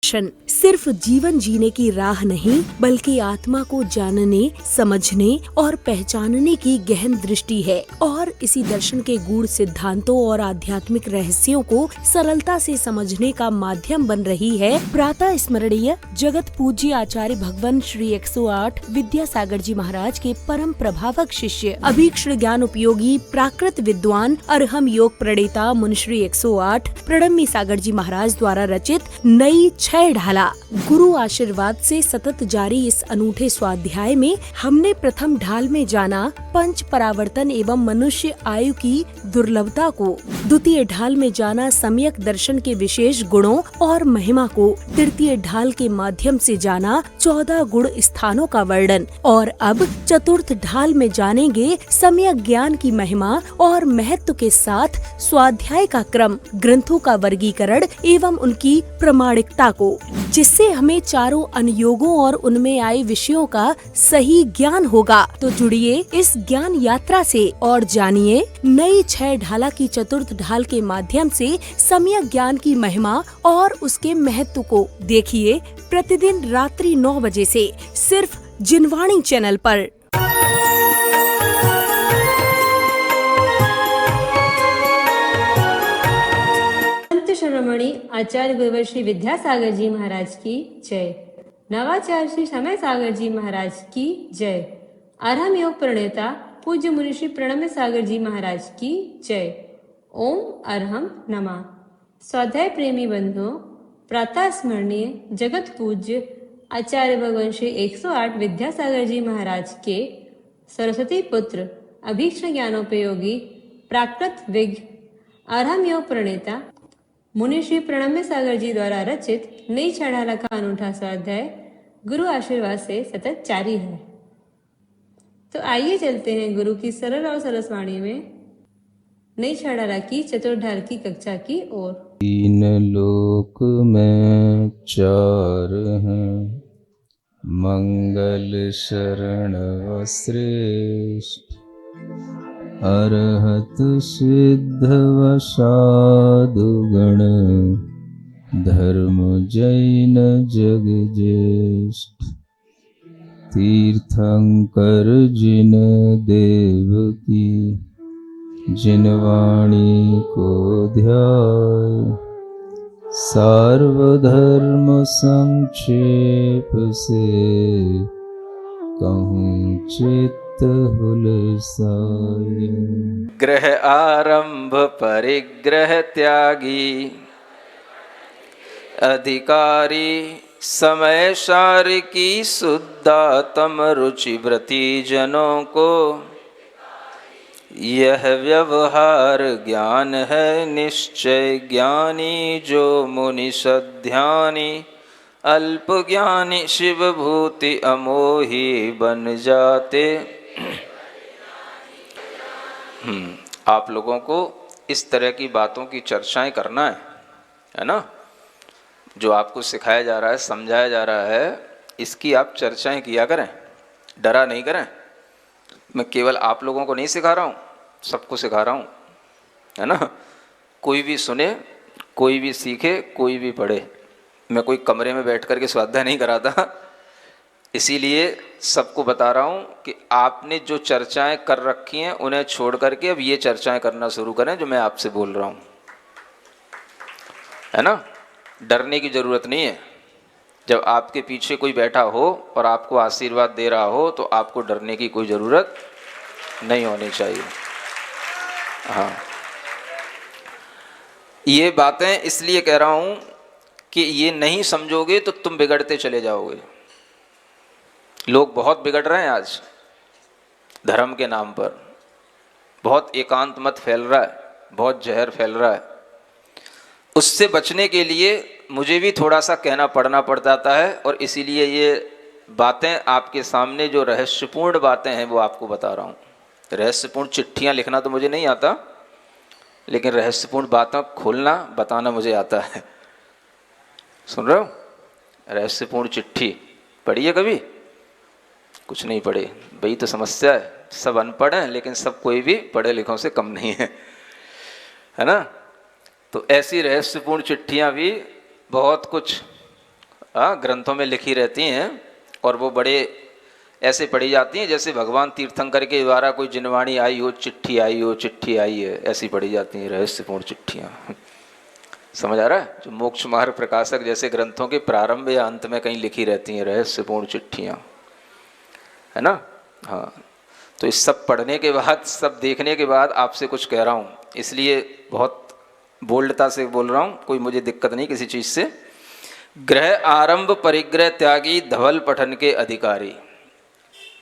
सिर्फ जीवन जीने की राह नहीं बल्कि आत्मा को जानने, समझने और पहचानने की गहन दृष्टि है और इसी दर्शन के गूढ़ सिद्धांतों और आध्यात्मिक रहस्यों को सरलता से समझने का माध्यम बन रही है प्रातः स्मरणीय जगत पूज्य आचार्य भगवान श्री 108 विद्यासागर जी महाराज के परम प्रभावक शिष्य अभीक्ष्ण ज्ञान उपयोगी प्राकृत विद्वान अरहम योग प्रणेता मुनिश्री 108 प्रणम्य सागर जी महाराज द्वारा रचित नई 6 ढाला गुरु आशीर्वाद से सतत जारी इस अनूठे स्वाध्याय में हमने प्रथम ढाल में जाना पंच परावर्तन एवं मनुष्य आयु की दुर्लभता को, द्वितीय ढाल में जाना सम्यक दर्शन के विशेष गुणों और महिमा को, तृतीय ढाल के माध्यम से जाना 14 गुण स्थानों का वर्णन और अब चतुर्थ ढाल में जानेंगे सम्यक ज्ञान की महिमा और महत्व के साथ स्वाध्याय का क्रम, ग्रंथों का वर्गीकरण एवं उनकी प्रमाणिकता को, जिससे हमें चारों अनुयोगों और उनमें आए विषयों का सही ज्ञान होगा। तो जुड़िए इस ज्ञान यात्रा से और जानिए नई 6 ढाला की चतुर्थ ढाल के माध्यम से सम्यक ज्ञान की महिमा और उसके महत्व को। देखिए प्रतिदिन रात्रि 9 बजे से सिर्फ जिनवाणी चैनल पर। शिरोमणि आचार्य गुरुवर श्री विद्यासागर जी महाराज की जय। नवाचार्य श्री समय सागर जी महाराज की जय। अरहम योग प्रणेता पूज्य मुनि श्री प्रणम्य सागर जी महाराज की जय। ओम अरहम नमः। स्वाध्याय प्रेमी बंधुओं, प्रातः स्मरणीय जगत पूज्य आचार्य भगवान श्री 108 विद्यासागर जी महाराज के सरस्वती पुत्र अभीक्ष्ण ज्ञानोपयोगी प्राकृत विज्ञ अरहम योग प्रणेता मुनि श्री प्रणम्य सागर जी द्वारा रचित नई 6 ढाला का अनूठा स्वाध्याय गुरु आशीर्वाद से सतत जारी है। तो आइए चलते हैं गुरु की सरल और सरस वाणी में नई 6 ढाला की चतुर्थ ढाल की कक्षा की ओर। 3 लोक में 4 हैं, मंगल शरण व श्रेष्ठ, अरहत सिद्ध व साधु गण, धर्म जैन जग ज्येष्ठ, तीर्थंकर जिन देव की, जिन वाणी को ध्याय, सार्वधर्म संक्षेप से कहूँ चित्त हुलसाय। ग्रह आरंभ परिग्रह त्यागी, अधिकारी समय सार की शुद्धातम रुचि व्रती जनों को, यह व्यवहार ज्ञान है निश्चय ज्ञानी जो मुनि सध्यानी, अल्प ज्ञानी शिव भूति अमोही बन जाते। आप लोगों को इस तरह की बातों की चर्चाएं करना है ना? जो आपको सिखाया जा रहा है, समझाया जा रहा है, इसकी आप चर्चाएं किया करें, डरा नहीं करें। मैं केवल आप लोगों को नहीं सिखा रहा हूँ, सबको सिखा रहा हूँ, है ना? कोई भी सुने, कोई भी सीखे, कोई भी पढ़े। मैं कोई कमरे में बैठ कर के स्वाध्याय नहीं कराता, इसीलिए सबको बता रहा हूँ कि आपने जो चर्चाएं कर रखी हैं उन्हें छोड़ करके अब ये चर्चाएं करना शुरू करें जो मैं आपसे बोल रहा हूँ, है ना? डरने की ज़रूरत नहीं है। जब आपके पीछे कोई बैठा हो और आपको आशीर्वाद दे रहा हो तो आपको डरने की कोई ज़रूरत नहीं होनी चाहिए। हाँ, ये बातें इसलिए कह रहा हूँ कि ये नहीं समझोगे तो तुम बिगड़ते चले जाओगे। लोग बहुत बिगड़ रहे हैं आज धर्म के नाम पर, बहुत एकांत मत फैल रहा है, बहुत जहर फैल रहा है। उससे बचने के लिए मुझे भी थोड़ा सा कहना पड़ना पड़ जाता है और इसीलिए ये बातें आपके सामने, जो रहस्यपूर्ण बातें हैं वो आपको बता रहा हूँ। रहस्यपूर्ण चिट्ठियाँ लिखना तो मुझे नहीं आता, लेकिन रहस्यपूर्ण बातें खोलना, बताना मुझे आता है। सुन रहे हो? रहस्यपूर्ण चिट्ठी पढ़ी है कभी? कुछ नहीं पढ़े, वही तो समस्या है। सब अनपढ़ हैं लेकिन सब कोई भी पढ़े लिखों से कम नहीं है, है ना? तो ऐसी रहस्यपूर्ण चिट्ठियाँ भी बहुत कुछ हाँ, ग्रंथों में लिखी रहती हैं और वो बड़े ऐसे पढ़ी जाती हैं जैसे भगवान तीर्थंकर के द्वारा कोई जिनवाणी आई हो, चिट्ठी आई हो, चिट्ठी आई है, ऐसी पढ़ी जाती हैं रहस्यपूर्ण चिट्ठियाँ। समझ आ रहा है? जो मोक्ष मार्ग प्रकाशक जैसे ग्रंथों के प्रारंभ या अंत में कहीं लिखी रहती हैं रहस्यपूर्ण चिट्ठियाँ, है ना? हाँ, तो इस सब पढ़ने के बाद, सब देखने के बाद आपसे कुछ कह रहा हूँ, इसलिए बहुत बोल्डता से बोल रहा हूँ, कोई मुझे दिक्कत नहीं किसी चीज़ से। ग्रह आरंभ परिग्रह त्यागी धवल पठन के अधिकारी,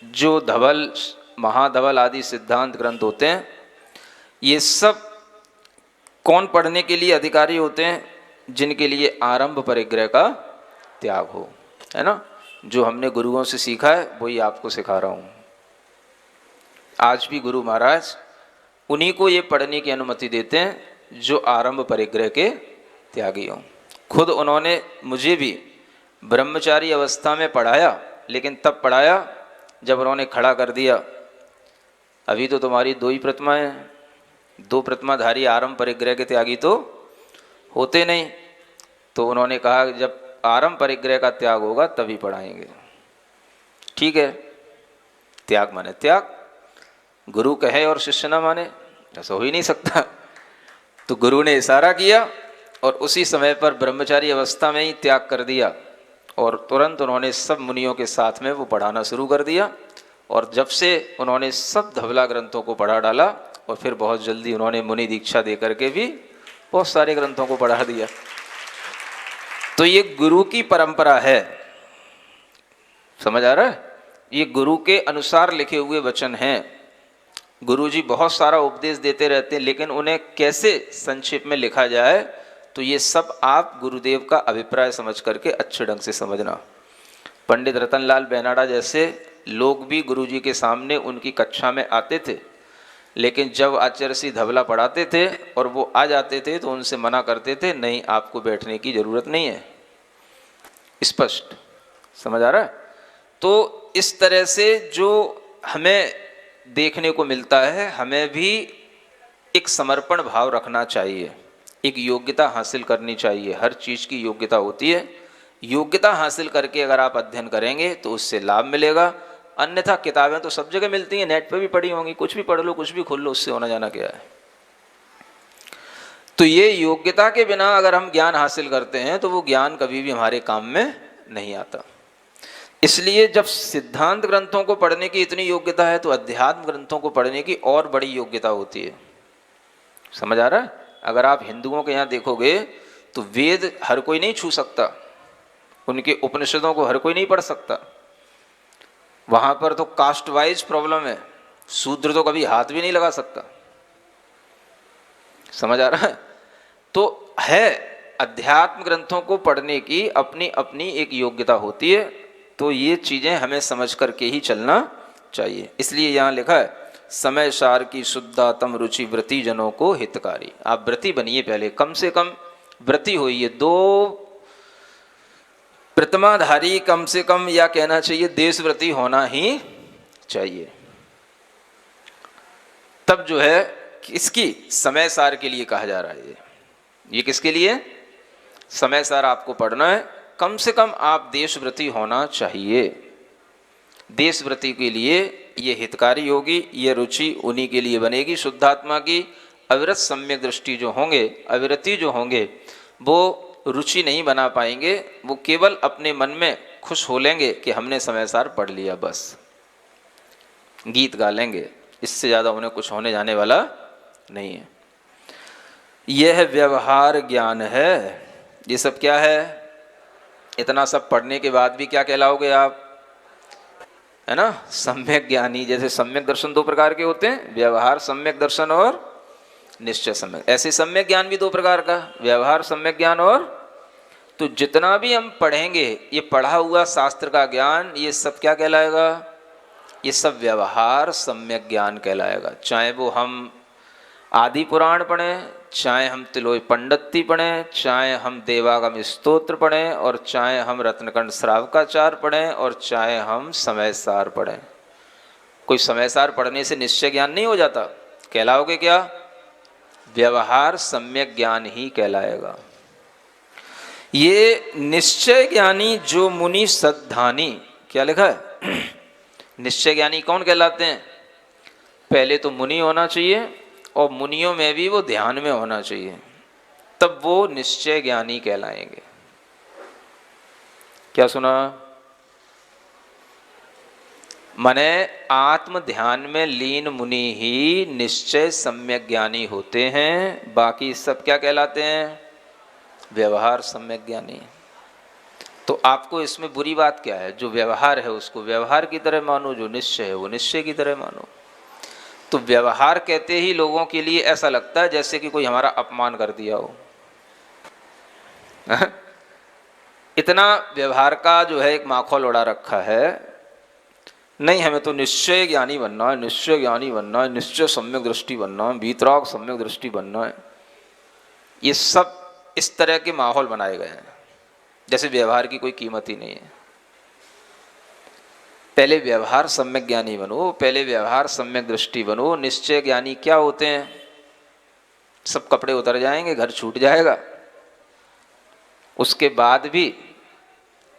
जो धवल, महाधवल आदि सिद्धांत ग्रंथ होते हैं, ये सब कौन पढ़ने के लिए अधिकारी होते हैं? जिनके लिए आरंभ परिग्रह का त्याग हो, है ना? जो हमने गुरुओं से सीखा है वही आपको सिखा रहा हूँ। आज भी गुरु महाराज उन्हीं को ये पढ़ने की अनुमति देते हैं जो आरंभ परिग्रह के त्यागी हों। खुद उन्होंने मुझे भी ब्रह्मचारी अवस्था में पढ़ाया, लेकिन तब पढ़ाया जब उन्होंने खड़ा कर दिया, अभी तो तुम्हारी 2 ही प्रतिमाएं हैं, 2 प्रतिमाधारी आरंभ परिग्रह के त्यागी तो होते नहीं। तो उन्होंने कहा जब आरंभ परिग्रह का त्याग होगा तभी पढ़ाएंगे। ठीक है, त्याग माने त्याग, गुरु कहे और शिष्य न माने, ऐसा हो ही नहीं सकता। तो गुरु ने इशारा किया और उसी समय पर ब्रह्मचारी अवस्था में ही त्याग कर दिया और तुरंत उन्होंने सब मुनियों के साथ में वो पढ़ाना शुरू कर दिया। और जब से उन्होंने सब धवला ग्रंथों को पढ़ा डाला और फिर बहुत जल्दी उन्होंने मुनि दीक्षा दे करके भी बहुत सारे ग्रंथों को पढ़ा दिया। तो ये गुरु की परंपरा है, समझ आ रहा है? ये गुरु के अनुसार लिखे हुए वचन हैं। गुरु जी बहुत सारा उपदेश देते रहते हैं, लेकिन उन्हें कैसे संक्षेप में लिखा जाए, तो ये सब आप गुरुदेव का अभिप्राय समझ करके अच्छे ढंग से समझना। पंडित रतनलाल बेनाडा जैसे लोग भी गुरु जी के सामने उनकी कक्षा में आते थे, लेकिन जब आचार्य श्री धवला पढ़ाते थे और वो आ जाते थे तो उनसे मना करते थे, नहीं आपको बैठने की ज़रूरत नहीं है। स्पष्ट समझ आ रहा है? तो इस तरह से जो हमें देखने को मिलता है, हमें भी एक समर्पण भाव रखना चाहिए, एक योग्यता हासिल करनी चाहिए। हर चीज़ की योग्यता होती है, योग्यता हासिल करके अगर आप अध्ययन करेंगे तो उससे लाभ मिलेगा। अन्यथा किताबें तो सब जगह मिलती हैं, नेट पे भी पढ़ी होंगी, कुछ भी पढ़ लो, कुछ भी खोल लो, उससे होना जाना क्या है। तो ये योग्यता के बिना अगर हम ज्ञान हासिल करते हैं तो वो ज्ञान कभी भी हमारे काम में नहीं आता। इसलिए जब सिद्धांत ग्रंथों को पढ़ने की इतनी योग्यता है तो अध्यात्म ग्रंथों को पढ़ने की और बड़ी योग्यता होती है। समझ आ रहा है? अगर आप हिंदुओं के यहाँ देखोगे तो वेद हर कोई नहीं छू सकता, उनके उपनिषदों को हर कोई नहीं पढ़ सकता। वहाँ पर तो कास्ट वाइज प्रॉब्लम है, शूद्र तो कभी हाथ भी नहीं लगा सकता। समझ आ रहा है? तो है, अध्यात्म ग्रंथों को पढ़ने की अपनी अपनी एक योग्यता होती है। तो ये चीज़ें हमें समझ करके ही चलना चाहिए। इसलिए यहाँ लिखा है समय सार की शुद्धातम रुचि व्रती जनों को हितकारी। आप व्रती बनिए, पहले कम से कम व्रती होइए, 2 प्रतिमाधारी कम से कम, या कहना चाहिए देशव्रती होना ही चाहिए। तब जो है किसकी समय सार के लिए कहा जा रहा है। ये किसके लिए? समय सार आपको पढ़ना है, कम से कम आप देशव्रती होना चाहिए। देशव्रती के लिए ये हितकारी होगी, ये रुचि उन्हीं के लिए बनेगी शुद्धात्मा की। अविरत सम्यक दृष्टि जो होंगे, अविरति जो होंगे, वो रुचि नहीं बना पाएंगे। वो केवल अपने मन में खुश हो लेंगे कि हमने समय सार पढ़ लिया, बस गीत गा लेंगे, इससे ज़्यादा उन्हें कुछ होने जाने वाला नहीं है। यह व्यवहार ज्ञान है। ये सब क्या है? इतना सब पढ़ने के बाद भी क्या कहलाओगे आप? है ना, सम्यक ज्ञानी। जैसे सम्यक दर्शन 2 प्रकार के होते हैं, व्यवहार सम्यक दर्शन और निश्चय सम्यक। ऐसे सम्यक ज्ञान भी 2 प्रकार का, व्यवहार सम्यक ज्ञान और। तो जितना भी हम पढ़ेंगे, ये पढ़ा हुआ शास्त्र का ज्ञान, ये सब क्या कहलाएगा? ये सब व्यवहार सम्यक ज्ञान कहलाएगा। चाहे वो हम आदि पुराण पढ़ें, चाहे हम तिलोई पंडिती पढ़ें, चाहे हम देवागम स्तोत्र पढ़ें, और चाहे हम रत्नकंड श्रावकाचार पढ़ें, और चाहे हम समय सार पढ़ें। कोई समय सार पढ़ने से निश्चय ज्ञान नहीं हो जाता। कहलाओगे क्या? व्यवहार सम्यक ज्ञान ही कहलाएगा। ये निश्चय ज्ञानी जो मुनि सद्धानी, क्या लिखा है? निश्चय ज्ञानी कौन कहलाते हैं? पहले तो मुनि होना चाहिए और मुनियों में भी वो ध्यान में होना चाहिए, तब वो निश्चय ज्ञानी कहलाएंगे। क्या सुना? माने आत्म ध्यान में लीन मुनि ही निश्चय सम्यक ज्ञानी होते हैं, बाकी सब क्या कहलाते हैं? व्यवहार सम्यक ज्ञानी। तो आपको इसमें बुरी बात क्या है? जो व्यवहार है उसको व्यवहार की तरह मानो, जो निश्चय है वो निश्चय की तरह मानो। तो व्यवहार कहते ही लोगों के लिए ऐसा लगता है जैसे कि कोई हमारा अपमान कर दिया हो। इतना व्यवहार का जो है एक माखौल उड़ा रखा है। नहीं, हमें तो निश्चय ज्ञानी बनना है, निश्चय ज्ञानी बनना है, निश्चय सम्यक दृष्टि बनना है, वीतराग सम्यक दृष्टि बनना है। ये सब इस तरह के माहौल बनाए गए हैं जैसे व्यवहार की कोई कीमत ही नहीं है। पहले व्यवहार सम्यक ज्ञानी बनो, पहले व्यवहार सम्यक दृष्टि बनो। निश्चय ज्ञानी क्या होते हैं? सब कपड़े उतर जाएंगे, घर छूट जाएगा। उसके बाद भी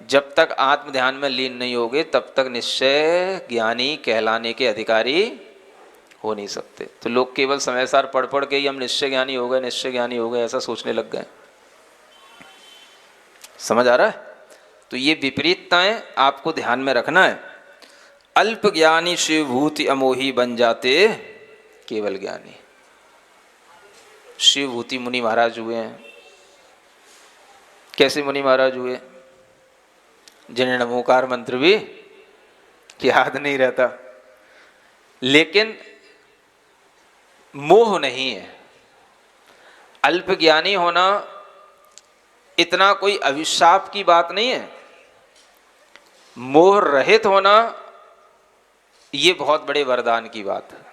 जब तक आत्म ध्यान में लीन नहीं होगे तब तक निश्चय ज्ञानी कहलाने के अधिकारी हो नहीं सकते। तो लोग केवल समय सार पढ़ पढ़ के ही हम निश्चय ज्ञानी हो गए, निश्चय ज्ञानी हो गए, ऐसा सोचने लग गए। समझ आ रहा है? तो ये विपरीतताएं आपको ध्यान में रखना है। अल्प ज्ञानी शिवभूति अमोही बन जाते केवल ज्ञानी। शिवभूति मुनि महाराज हुए हैं। कैसे मुनि महाराज हुए? जिन्हें नमोकार मंत्र भी याद नहीं रहता, लेकिन मोह नहीं है। अल्प ज्ञानी होना इतना कोई अभिशाप की बात नहीं है। मोह रहित होना ये बहुत बड़े वरदान की बात है।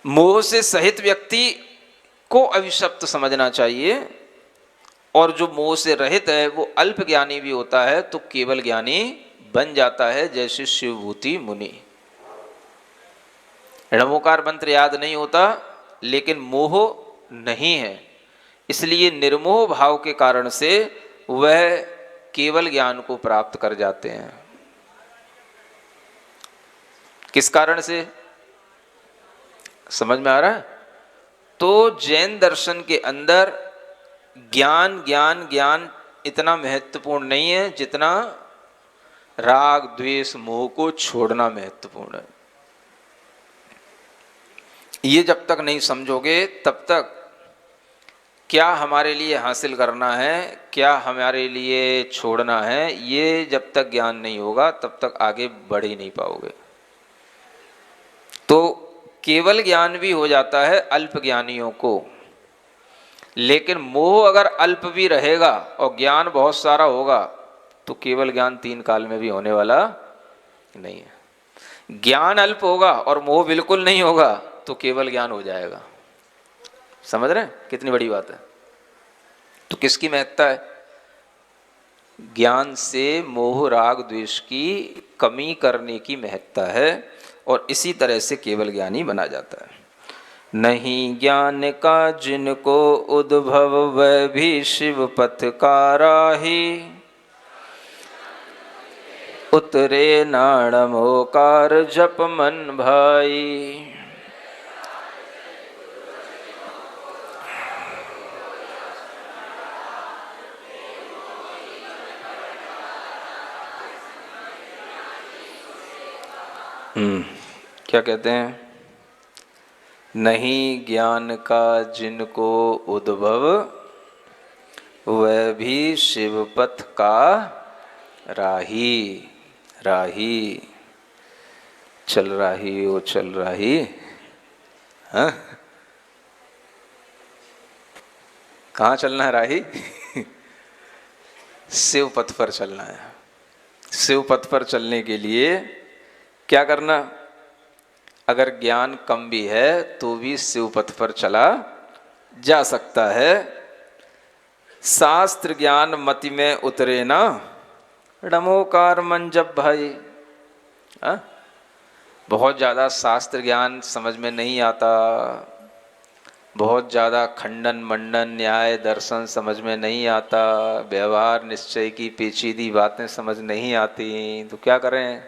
मोह से सहित व्यक्ति को अभिशप्त समझना चाहिए, और जो मोह से रहित है वो अल्प ज्ञानी भी होता है तो केवल ज्ञानी बन जाता है, जैसे शिवभूति मुनि। नमोकार मंत्र याद नहीं होता लेकिन मोह नहीं है, इसलिए निर्मोह भाव के कारण से वह केवल ज्ञान को प्राप्त कर जाते हैं। किस कारण से? समझ में आ रहा है? तो जैन दर्शन के अंदर ज्ञान ज्ञान ज्ञान इतना महत्वपूर्ण नहीं है जितना राग द्वेष मोह को छोड़ना महत्वपूर्ण है। ये जब तक नहीं समझोगे तब तक क्या हमारे लिए हासिल करना है, क्या हमारे लिए छोड़ना है, ये जब तक ज्ञान नहीं होगा तब तक आगे बढ़ ही नहीं पाओगे। तो केवल ज्ञान भी हो जाता है अल्प ज्ञानियों को, लेकिन मोह अगर अल्प भी रहेगा और ज्ञान बहुत सारा होगा तो केवल ज्ञान 3 काल में भी होने वाला नहीं है। ज्ञान अल्प होगा और मोह बिल्कुल नहीं होगा तो केवल ज्ञान हो जाएगा। समझ रहे हैं कितनी बड़ी बात है? तो किसकी महत्ता है? ज्ञान से मोह राग द्वेष की कमी करने की महत्ता है, और इसी तरह से केवल ज्ञानी बना जाता है। नहीं ज्ञान का जिनको उद्भव वह भी शिव पथ का राही, उतरे नाणमोकार जप मन भाई। क्या कहते हैं? नहीं ज्ञान का जिनको उद्भव वह भी शिवपथ का राही। राही चल राही वो चल राही। हाँ, कहाँ चलना है राही? शिव पथ पर चलना है। शिव पथ पर चलने के लिए क्या करना? अगर ज्ञान कम भी है तो भी शिव पथ पर चला जा सकता है। शास्त्र ज्ञान मति में उतरे ना नमोकार मन जप भाई। बहुत ज़्यादा शास्त्र ज्ञान समझ में नहीं आता, बहुत ज़्यादा खंडन मंडन न्याय दर्शन समझ में नहीं आता, व्यवहार निश्चय की पेचीदी बातें समझ नहीं आती, तो क्या करें?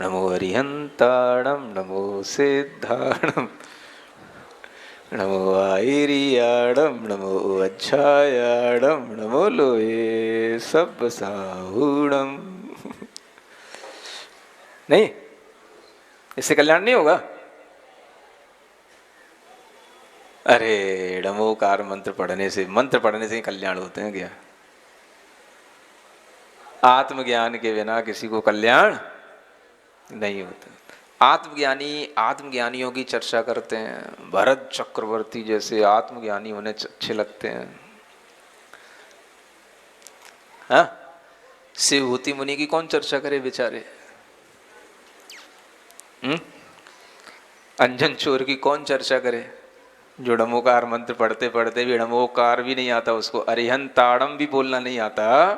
नमो हरिहंताणम नमो सिद्धाणम नमो आयरियाणम नमो अच्छायाणम नमो लोए सब साहूणम। नहीं, इससे कल्याण नहीं होगा। अरे नमोकार मंत्र पढ़ने से ही कल्याण होते हैं क्या? आत्मज्ञान के बिना किसी को कल्याण नहीं होता। आत्मज्ञानियों की चर्चा करते हैं, भरत चक्रवर्ती जैसे आत्मज्ञानी उन्हें अच्छे लगते हैं। हाँ, शिवभूति मुनि की कौन चर्चा करे बेचारे? अंजन चोर की कौन चर्चा करे, जो नमोकार मंत्र पढ़ते पढ़ते भी नमोकार भी नहीं आता उसको, अरिहंत ताड़म भी बोलना नहीं आता,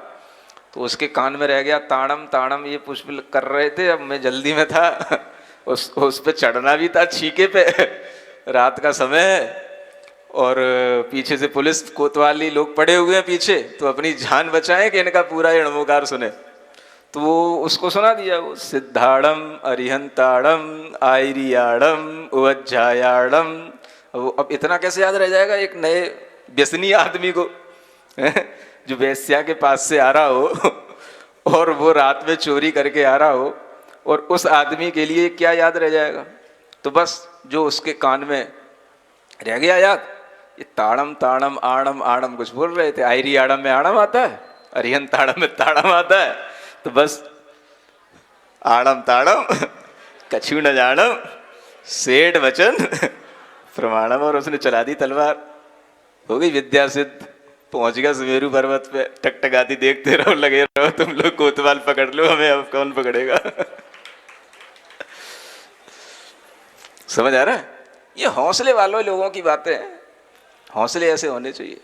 तो उसके कान में रह गया ताड़म ताड़म। ये पुष्प कर रहे थे, अब मैं जल्दी में था, उस पे चढ़ना भी था छीके पे, रात का समय, और पीछे से पुलिस कोतवाली लोग पड़े हुए हैं पीछे, तो अपनी जान बचाएं कि इनका पूरा ये नमोकार सुने। तो वो उसको सुना दिया, वो सिद्धाड़म अरिहंताड़म आयरियाड़म उज्जायाड़म। अब इतना कैसे याद रह जाएगा एक नए व्यसनी आदमी को, जो वेश्या के पास से आ रहा हो और वो रात में चोरी करके आ रहा हो, और उस आदमी के लिए क्या याद रह जाएगा? तो बस जो उसके कान में रह गया याद, ये ताड़म ताड़म आड़म आड़म कुछ बोल रहे थे, आयरी आड़म में आड़म आता है, अरिहंत ताड़म में ताड़म आता है, तो बस आड़म ताड़म कछु न जानम सेठ वचन प्रमाणम, और उसने चला दी तलवार, हो गई विद्या सिद्ध। पहुंच गया सुमेरु पर्वत पे, टकटकाती देखते रहो, लगे रहो, तुम लोग कोतवाल पकड़ लो, हमें अब कौन पकड़ेगा? समझ आ रहा है? ये हौसले वालों लोगों की बातें हैं, हौसले ऐसे होने चाहिए।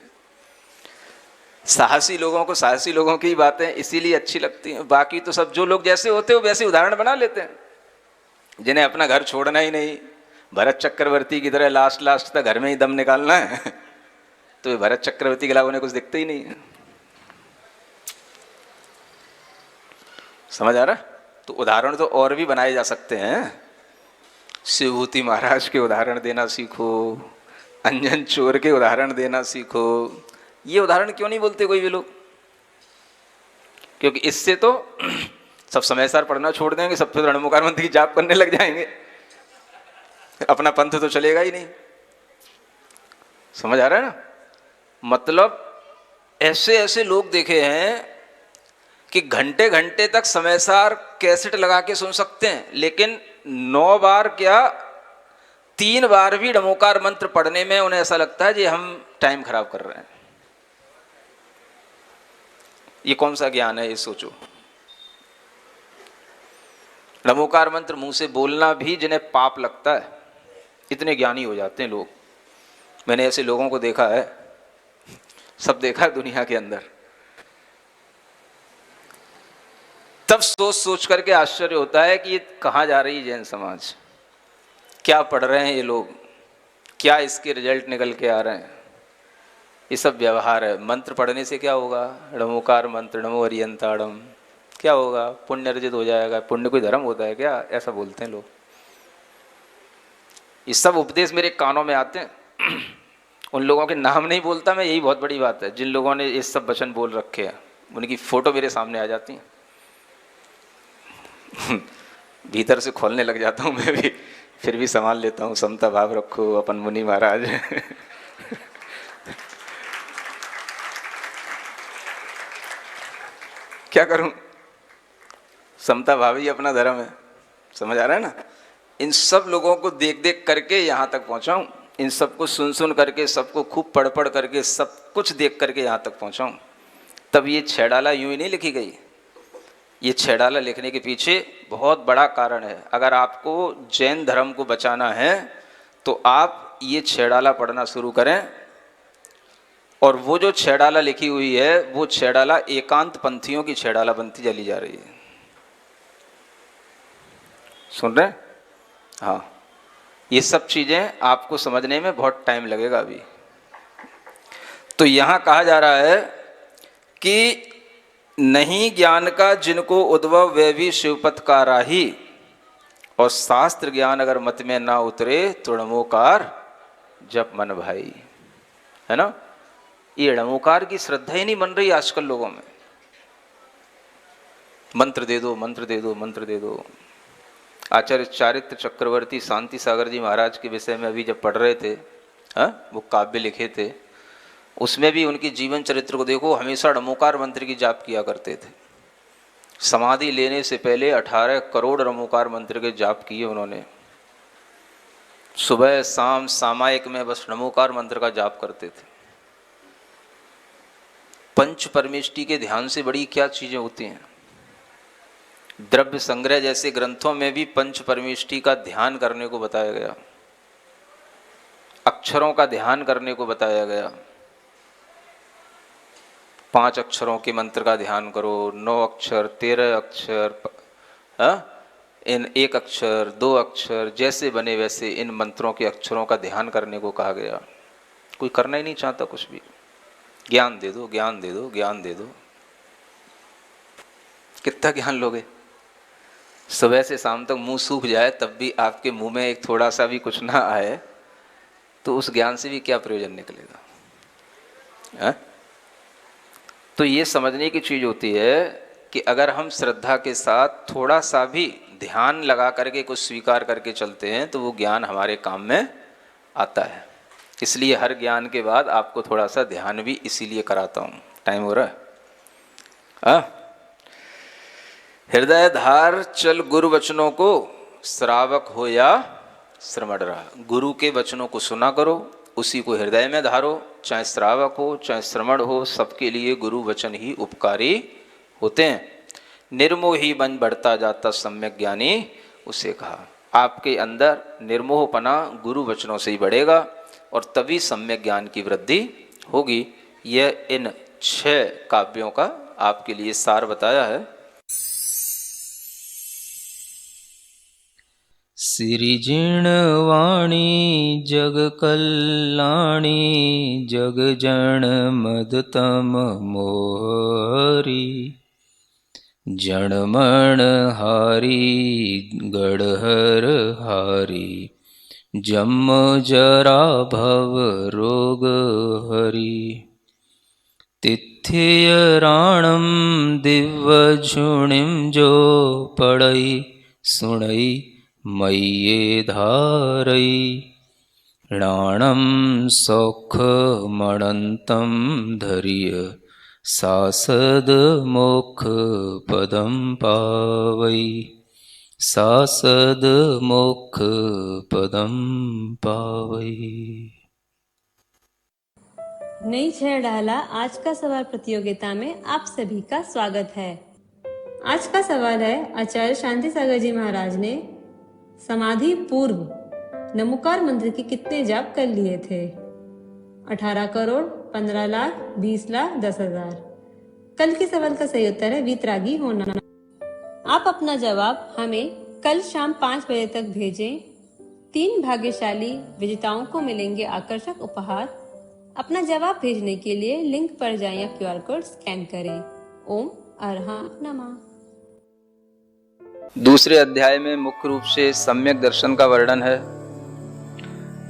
साहसी लोगों को साहसी लोगों की बातें इसीलिए अच्छी लगती हैं। बाकी तो सब जो लोग जैसे होते हैं वैसे उदाहरण बना लेते हैं, जिन्हें अपना घर छोड़ना ही नहीं, भरत चक्रवर्ती की तरह लास्ट तक घर में ही दम निकालना है, तो ये भरत चक्रवर्ती के अलावा उन्हें कुछ दिखता ही नहीं है। समझ आ रहा? तो उदाहरण तो और भी बनाए जा सकते हैं। शिवभूति महाराज के उदाहरण देना सीखो, अंजन चोर के उदाहरण देना सीखो। ये उदाहरण क्यों नहीं बोलते कोई भी लोग? क्योंकि इससे तो सब समय सार पढ़ना छोड़ देंगे, सब फिर रणमुकार मंत्र की जाप करने लग जाएंगे, अपना पंथ तो चलेगा ही नहीं। समझ आ रहा है ना? मतलब ऐसे ऐसे लोग देखे हैं कि घंटे घंटे तक समय सार कैसेट लगा के सुन सकते हैं, लेकिन 9 बार क्या 3 बार भी नमोकार मंत्र पढ़ने में उन्हें ऐसा लगता है कि हम टाइम खराब कर रहे हैं। ये कौन सा ज्ञान है, ये सोचो। नमोकार मंत्र मुंह से बोलना भी जिन्हें पाप लगता है, इतने ज्ञानी हो जाते हैं लोग। मैंने ऐसे लोगों को देखा है, सब देखा है दुनिया के अंदर। तब सोच सोच करके आश्चर्य होता है कि ये कहाँ जा रही है जैन समाज, क्या पढ़ रहे हैं ये लोग, क्या इसके रिजल्ट निकल के आ रहे हैं। ये सब व्यवहार है। मंत्र पढ़ने से क्या होगा? नमोकार मंत्र नमो हरियंताड़म, क्या होगा? पुण्य अर्जित हो जाएगा। पुण्य कोई धर्म होता है क्या? ऐसा बोलते हैं लोग। ये सब उपदेश मेरे कानों में आते हैं। उन लोगों के नाम नहीं बोलता मैं, यही बहुत बड़ी बात है। जिन लोगों ने ये सब वचन बोल रखे हैं उनकी फोटो मेरे सामने आ जाती है। भीतर से खोलने लग जाता हूँ मैं भी, फिर भी संभाल लेता हूँ। समता भाव रखो, अपन मुनि महाराज। क्या करूं? समता भाव ही अपना धर्म है। समझ आ रहा है ना? इन सब लोगों को देख देख करके यहाँ तक पहुँचा हूँ, इन सबको सुन सुन करके, सबको खूब पढ़ पढ़ करके, सब कुछ देख करके यहाँ तक पहुँचा हूँ। तब ये 6 डाला यूं ही नहीं लिखी गई। ये 6 डाला लिखने के पीछे बहुत बड़ा कारण है। अगर आपको जैन धर्म को बचाना है तो आप ये 6 डाला पढ़ना शुरू करें। और वो जो 6 डाला लिखी हुई है, वो 6 डाला एकांत पंथियों की 6 डाला बनती चली जा रही है। सुन रहे हैं? हाँ, ये सब चीजें आपको समझने में बहुत टाइम लगेगा अभी। तो यहां कहा जा रहा है कि नहीं ज्ञान का जिनको उद्भव वे भी शिवपथ का राही, और शास्त्र ज्ञान अगर मत में ना उतरे तृणमोकार जप मन भाई, है ना। ये णमोकार की श्रद्धा ही नहीं बन रही आजकल लोगों में। मंत्र दे दो, मंत्र दे दो, मंत्र दे दो। आचार्य चारित्र चक्रवर्ती शांति सागर जी महाराज के विषय में अभी जब पढ़ रहे थे, वो काव्य लिखे थे, उसमें भी उनकी जीवन चरित्र को देखो, हमेशा णमोकार मंत्र की जाप किया करते थे। समाधि लेने से पहले 18 करोड़ णमोकार मंत्र के जाप किए उन्होंने। सुबह शाम सामायिक में बस णमोकार मंत्र का जाप करते थे। पंच परमेष्टि के ध्यान से बड़ी क्या चीजें होती हैं। द्रव्य संग्रह जैसे ग्रंथों में भी पंच परमेष्टि का ध्यान करने को बताया गया, अक्षरों का ध्यान करने को बताया गया। 5 अक्षरों के मंत्र का ध्यान करो, 9 अक्षर, 13 अक्षर, इन 1 अक्षर, 2 अक्षर जैसे बने वैसे इन मंत्रों के अक्षरों का ध्यान करने को कहा गया। कोई करना ही नहीं चाहता कुछ भी। ज्ञान दे दो, ज्ञान दे दो, ज्ञान दे दो। कितना ज्ञान लोगे? सुबह से शाम तक मुंह सूख जाए तब भी आपके मुंह में एक थोड़ा सा भी कुछ ना आए तो उस ज्ञान से भी क्या प्रयोजन निकलेगा, है? तो ये समझने की चीज होती है कि अगर हम श्रद्धा के साथ थोड़ा सा भी ध्यान लगा करके कुछ स्वीकार करके चलते हैं तो वो ज्ञान हमारे काम में आता है। इसलिए हर ज्ञान के बाद आपको थोड़ा सा ध्यान भी इसीलिए कराता हूँ। टाइम हो रहा है। हृदय धार चल गुरु वचनों को, श्रावक हो या श्रमण रहा। गुरु के वचनों को सुना करो, उसी को हृदय में धारो। चाहे श्रावक हो चाहे श्रमण हो, सबके लिए गुरु वचन ही उपकारी होते हैं। निर्मोही बन बढ़ता जाता सम्यक ज्ञानी, उसे कहा। आपके अंदर निर्मोहपना गुरु वचनों से ही बढ़ेगा और तभी सम्यक ज्ञान की वृद्धि होगी। यह इन 6 काव्यों का आपके लिए सार बताया है। सिरिजिण वाणी जग कल्याणी, जग जन मदतम मोहरी। जणमण हारी गढ़हर हारी, जम जरा भव रोग हरि। तिथ्य राणम दिव्य झुणिम जो पड़ई, सुणई मय्ये धारई। राणम सौख मणंतम धर्य, सासद मोक्ष पदम पावई। सासद मोक्ष पदम पावई। नई छह डाला आज का सवाल प्रतियोगिता में आप सभी का स्वागत है। आज का सवाल है, आचार्य शांति सागर जी महाराज ने समाधि पूर्व नमोकार मंत्र के कितने जाप कर लिए थे? 18 करोड़, 15 लाख, 20 लाख, 10,000। कल के सवाल का सही उत्तर है वीतरागी होना। आप अपना जवाब हमें कल शाम 5 बजे तक भेजें। 3 भाग्यशाली विजेताओं को मिलेंगे आकर्षक उपहार। अपना जवाब भेजने के लिए लिंक पर जाएं या QR कोड स्कैन करें। ओम अरहं नमः। दूसरे अध्याय में मुख्य रूप से सम्यक दर्शन का वर्णन है।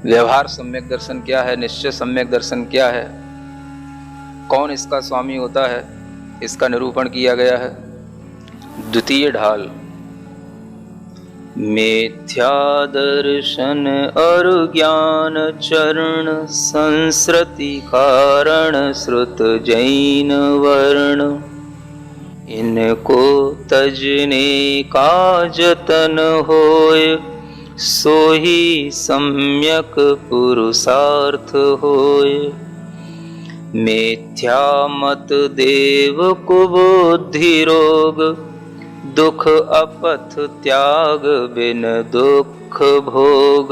व्यवहार सम्यक दर्शन क्या है, निश्चय सम्यक दर्शन क्या है, कौन इसका स्वामी होता है, इसका निरूपण किया गया है। द्वितीय ढाल मिथ्या दर्शन और ज्ञान चरण, संस्कृति कारण श्रुत जैन वर्ण। इनको तजने का जतन होय, सोही सम्यक पुरुषार्थ होय। मिथ्या मत देव कुबुद्धि रोग, दुख अपथ त्याग बिन दुख भोग।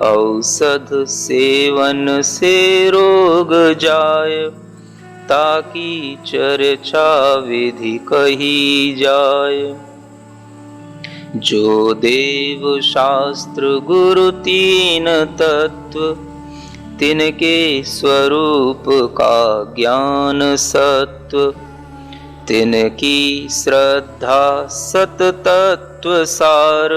औषध सेवन से रोग जाय, ताकि चर्चा विधि कही जाय। जो देव शास्त्र गुरु तीन तत्व, तिनके स्वरूप का ज्ञान सत्व, तिनकी श्रद्धा सत तत्व सार,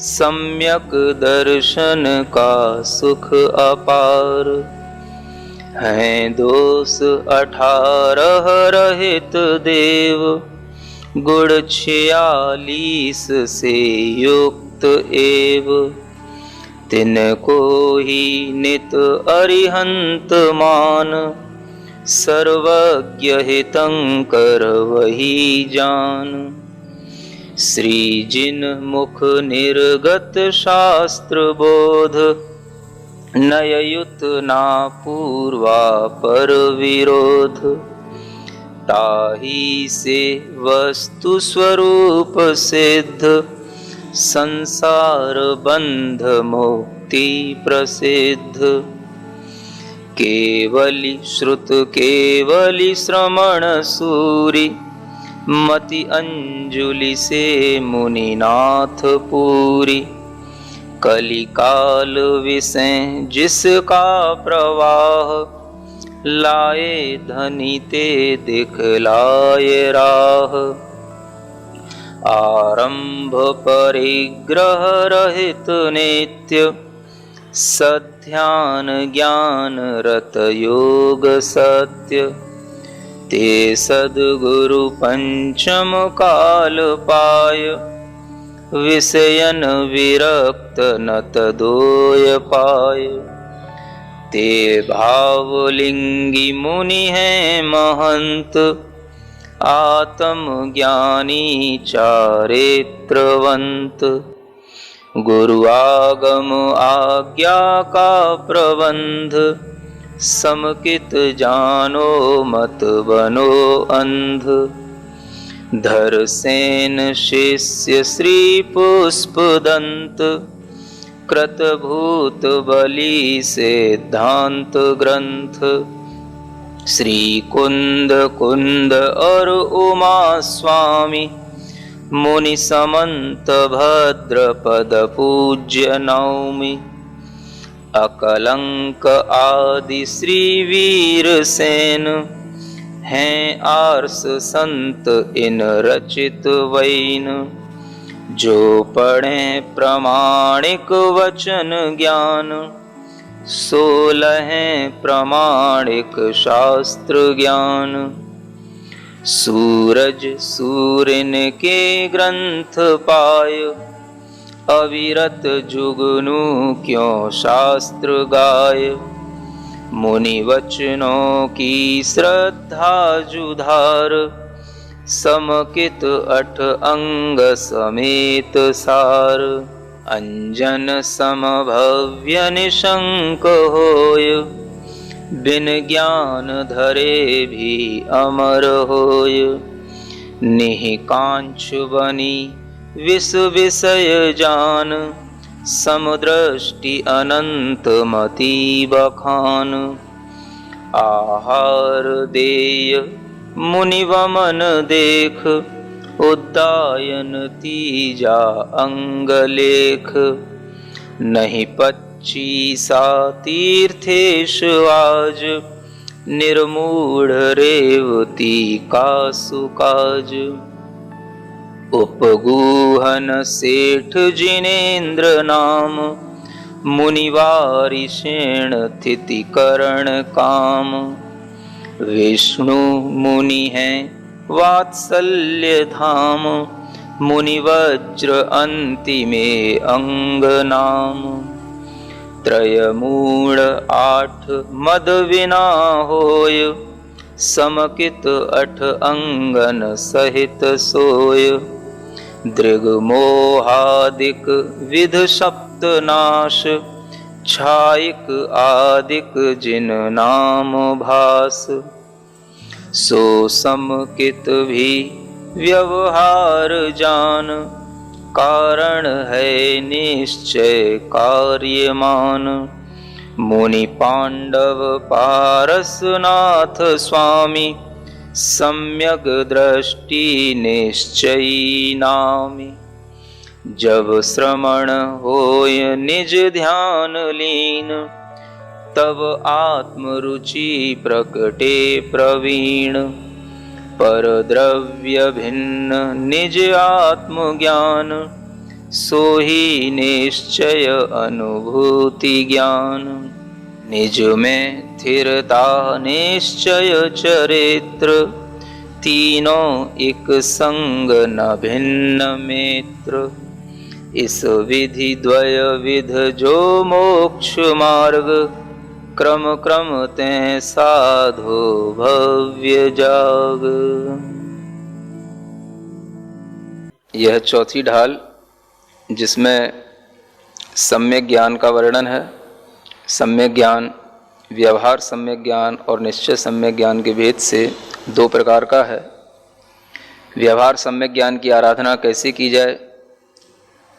सम्यक दर्शन का सुख अपार। हैं दोष 18 रहित देव, गुण 46 से युक्त एव, तिनको ही नित अरिहंत मान, सर्वज्ञ हितंकर वही जान। श्री जिन मुख निर्गत शास्त्र बोध, नययुत ना पूर्वा पर विरोध, ताही से वस्तु स्वरूप सिद्ध, संसार बंध मुक्ति प्रसिद्ध। केवली श्रुत केवली श्रवण सूरी, मति अंजुलि से मुनिनाथ पूरी। कलिकाल विषय जिसका प्रवाह, लाए धनी ते दिखलाए राह। आरंभ परिग्रह रहित नित्य, सध्यान ज्ञान रत योग सत्य। ते सद्गुरु पंचम काल पाय, विषयन विरक्त नत दोय पाय। ते भावलिंगी मुनि हैं महंत, आत्म ज्ञानी चारित्रवंत। गुरु आगम आज्ञा का प्रबंध, समकित जानो मत बनो अंध। धर सेन शिष्य श्री पुष्पदंत, कृतभूत बलि सिद्धांत ग्रंथ। श्री कुंद कुंद और उमा स्वामी, मुनि समंत भद्र पद पूज्य नौमि। अकलंक आदि श्री वीर सेन, हैं आर्ष संत इन रचित वैन। जो पढ़े प्रमाणिक वचन ज्ञान, 16 प्रमाणिक शास्त्र ज्ञान। सूरज सूरिन के ग्रंथ पाय, अविरत जुगनू क्यों शास्त्र गाय। मुनि वचनों की श्रद्धा जुधार, समकित 8 अंग समेत सार। अंजन समभव्य निशंक होय, बिन ज्ञान धरे भी अमर होय। निहिकांच बनी विष विषय जान, समदृष्टि अनंत मति बखान। आहार देय मुनि वमन देख, उद्दायन तीजा अंग लेख। नहीं 25 तीर्थेश आज, निर्मूढ़ रेवती का सुकाज। उपगूहन सेठ जिनेन्द्र नाम, मुनिवारी शेण थिति करण काम। विष्णु मुनि हैं वात्सल्य धाम, मुनि वज्र अंतिमे अंग नाम। त्रयमूढ़ 8 मद विना होय, समकित 8 अंगन सहित सोय। दृग मोहादिक विध सप्त नाश, छायिक आदिक जिन नाम भास। सो समकित भी व्यवहार जान, कारण है निश्चय कार्यमान। मुनि पांडव पारसनाथ स्वामी, सम्यक दृष्टि निश्चयी नामी। जब श्रमण होय निज ध्यान लीन, तब आत्मरुचि प्रकटे प्रवीण। पर द्रव्य भिन्न निज आत्मज्ञान, सोही निश्चय अनुभूति ज्ञान। निज में स्थिरता निश्चय चरित्र, तीनों एक संग न भिन्न मित्र। इस विधि द्वय विध जो मोक्ष मार्ग, क्रम क्रम ते साधो भव्य जाग। यह चौथी ढाल जिसमें सम्यक ज्ञान का वर्णन है। सम्यक ज्ञान, व्यवहार सम्यक ज्ञान और निश्चय सम्यक ज्ञान के भेद से दो प्रकार का है। व्यवहार सम्यक ज्ञान की आराधना कैसे की जाए,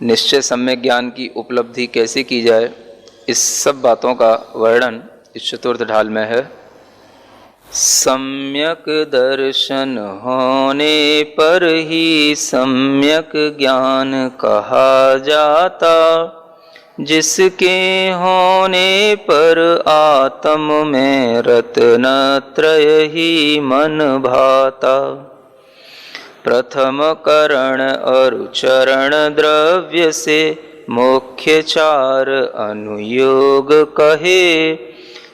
निश्चय सम्यक ज्ञान की उपलब्धि कैसे की जाए, इस सब बातों का वर्णन इस चतुर्थ ढाल में है। सम्यक दर्शन होने पर ही सम्यक ज्ञान कहा जाता, जिसके होने पर आत्म में रत्नत्रय ही मन भाता। प्रथम करण और चरण द्रव्य से मुख्य चार अनुयोग कहे,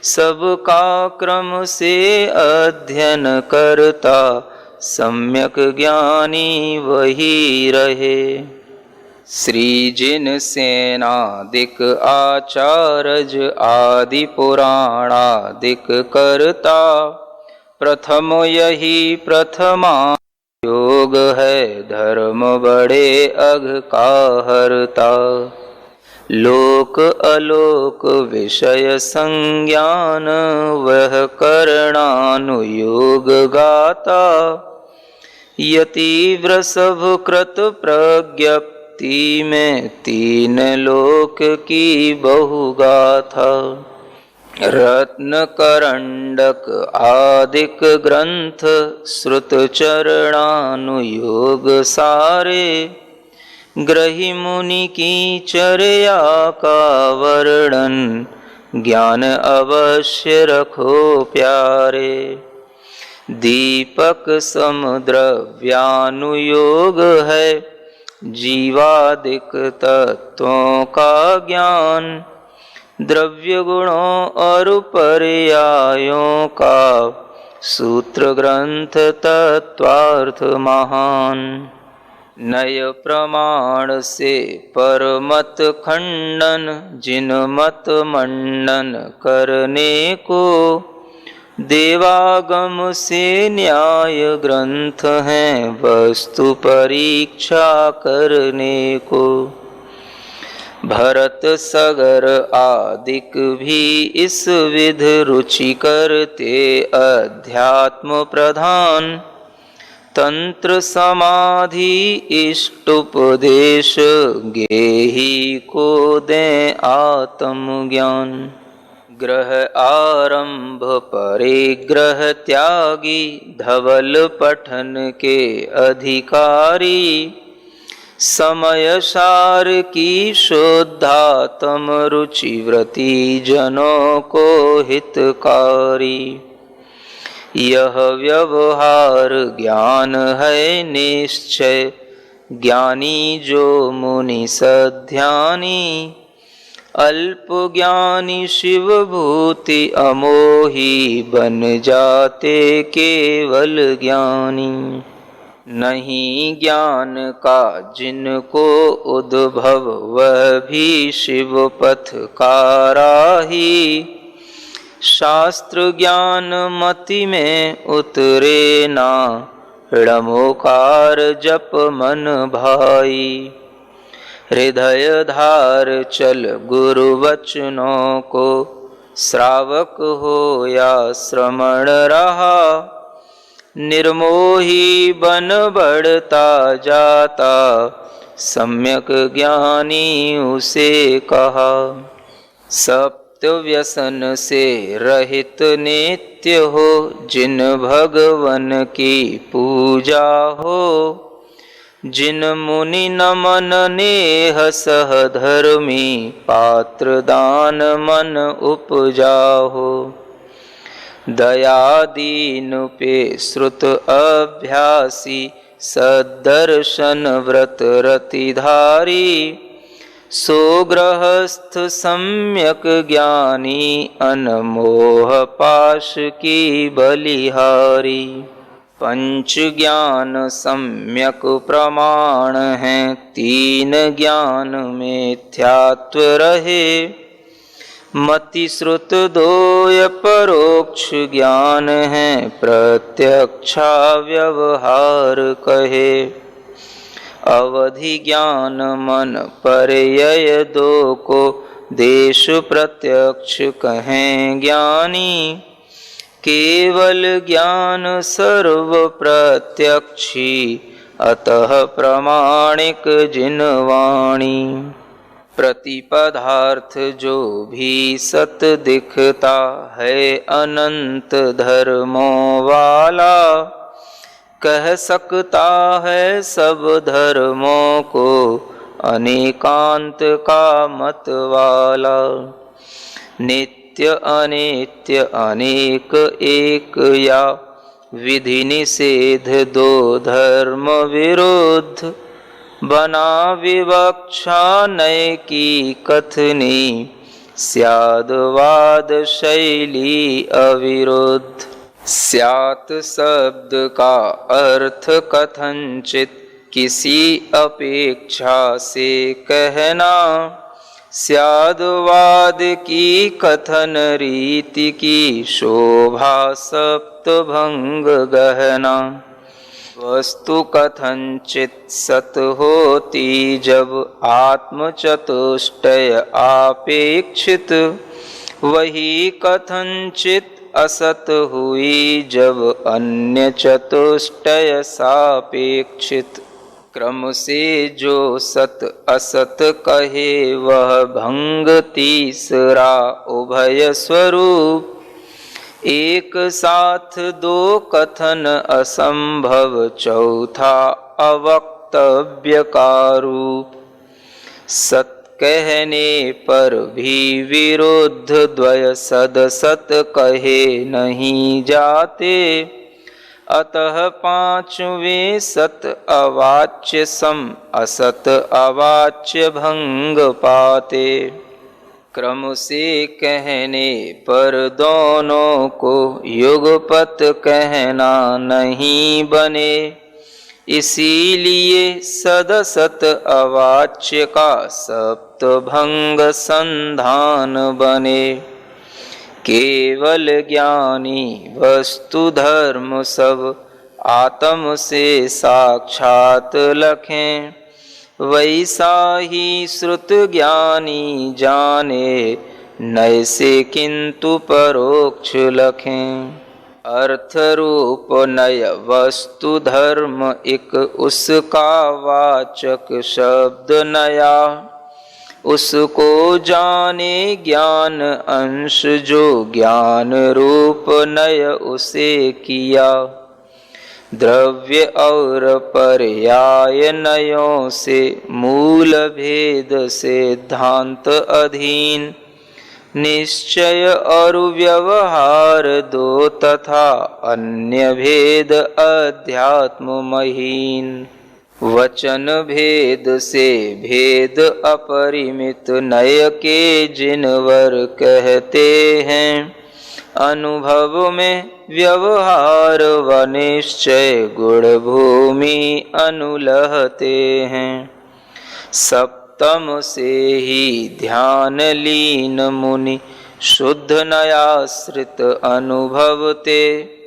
सबका क्रम से अध्ययन करता सम्यक ज्ञानी वही रहे। श्री जिन सेनादिक आचार्य आदि पुराणादिक करता, प्रथम यही प्रथमा योग है धर्म बड़े अघ का हरता। लोक अलोक विषय संज्ञान वह करणानुयोग गाता, यति वृषभ कृत प्रज्ञप्ति में तीन लोक की बहुगाथा। रत्न करंडक आदिक ग्रंथ श्रुत चरणानुयोग सारे, ग्रही मुनि की चर्या का वर्णन ज्ञान अवश्य रखो प्यारे। दीपक समुद्रव्यानुयोग है जीवादिक तत्वों का ज्ञान, द्रव्य गुणों और पर्यायों का सूत्र ग्रंथ तत्वार्थ महान। नय प्रमाण से परमत खंडन जिन मत मंडन करने को, देवागम से न्याय ग्रंथ हैं वस्तु परीक्षा करने को। भरत सगर आदिक भी इस विध रुचि करते अध्यात्म प्रधान, तंत्र समाधि इष्टोपदेश गेही को दें आत्म ज्ञान। ग्रह आरंभ परिग्रह त्यागी धवल पठन के अधिकारी, समय सार की शुद्धात्म रुचि व्रती जनों को हितकारी। यह व्यवहार ज्ञान है निश्चय ज्ञानी जो मुनि सध्यानी, अल्प ज्ञानी शिव भूति अमोही बन जाते केवल ज्ञानी। नहीं ज्ञान का जिनको उद्भव वह भी शिव पथ का राही, शास्त्र ज्ञान मति में उतरे ना णमोकार जप मन भाई। हृदय धार चल गुरु वचनों को, श्रावक हो या श्रमण रहा, निर्मोही बन बढ़ता जाता सम्यक ज्ञानी उसे कहा। सप्त व्यसन से रहित नित्य हो जिन भगवन की पूजा हो, जिन मुनि नमन नेह सह धर्मी, पात्र दान मन उपजाहो। दया दीन पे श्रुत अभ्यासी, सदर्शन व्रत रतिधारी। सो गृहस्थ सम्यक ज्ञानी, अनमोह पाश की बलिहारी। पंच ज्ञान सम्यक प्रमाण हैं, तीन ज्ञान मिथ्यात्व रहे। मति श्रुत दोय परोक्ष ज्ञान है, प्रत्यक्षा व्यवहार कहे। अवधि ज्ञान मन पर्यय दो को, देश प्रत्यक्ष कहें ज्ञानी। केवल ज्ञान सर्व प्रत्यक्षी, अतः प्रमाणिक जिनवाणी। प्रतिपदार्थ जो भी सत दिखता है, अनंत धर्मों वाला। कह सकता है सब धर्मों को, अनेकांत का मत वाला। नित्य अनित्य अनेक एक, या विधि निषेध दो धर्म विरुद्ध। बना विवक्षा नय की कथनी, स्यादवाद शैली अविरुद्ध। स्यात् शब्द का अर्थ कथनचित, किसी अपेक्षा से कहना। स्यादवाद की कथन रीति की, शोभा सप्तभंग गहना। वस्तु कथनचित सत होती, जब आत्म चतुष्टय आपेक्षित। वही कथनचित असत हुई, जब अन्य चतुष्टय सापेक्षित। क्रम से जो सत असत कहे, वह भंग तीसरा उभय स्वरूप। एक साथ दो कथन असंभव, चौथा अवक्तव्य का रूप। सत कहने पर भी विरुद्ध, द्वय सद सत कहे नहीं जाते। अतः पांचवें सत अवाच्य सम, असत अवाच्य भंग पाते। क्रम से कहने पर दोनों को, युगपत कहना नहीं बने। इसीलिए सदसत अवाच्य का सप्तभंग संधान बने। केवल ज्ञानी वस्तु धर्म सब, आत्म से साक्षात लखें। वैसा ही श्रुत ज्ञानी जाने, नय से किंतु परोक्ष लखें। अर्थ रूप नय वस्तु धर्म एक, उसका वाचक शब्द नया। उसको जाने ज्ञान अंश, जो ज्ञान रूप नय उसे किया। द्रव्य और पर्याय नयों से, मूल भेद सिद्धांत अधीन। निश्चय और व्यवहार दो, तथा अन्य भेद अध्यात्म महीन। वचन भेद से भेद अपरिमित, नय के जिनवर कहते हैं। अनुभव में व्यवहार व निश्चय, गुण भूमि अनुलहते हैं। सप्तम से ही ध्यान लीन मुनि, शुद्ध नयाश्रित अनुभवते।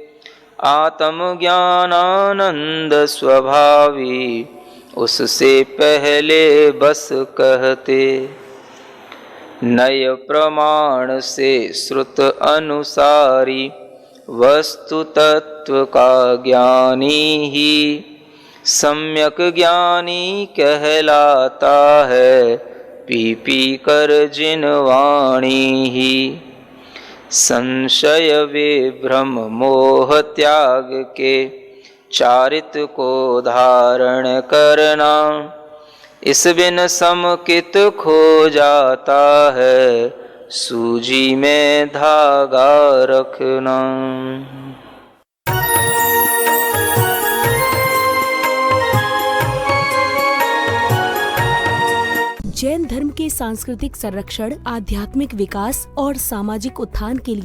आत्मज्ञानानंद स्वभावी, उससे पहले बस कहते। नय प्रमाण से श्रुत अनुसारी, वस्तु तत्व का ज्ञानी ही सम्यक ज्ञानी कहलाता है। पी पी कर जिनवाणी ही, संशय वे भ्रम मोह त्याग के, चारित को धारण करना, इस बिन समकित खो जाता है, सूजी में धागा रखना। जैन धर्म के सांस्कृतिक संरक्षण, आध्यात्मिक विकास और सामाजिक उत्थान के लिए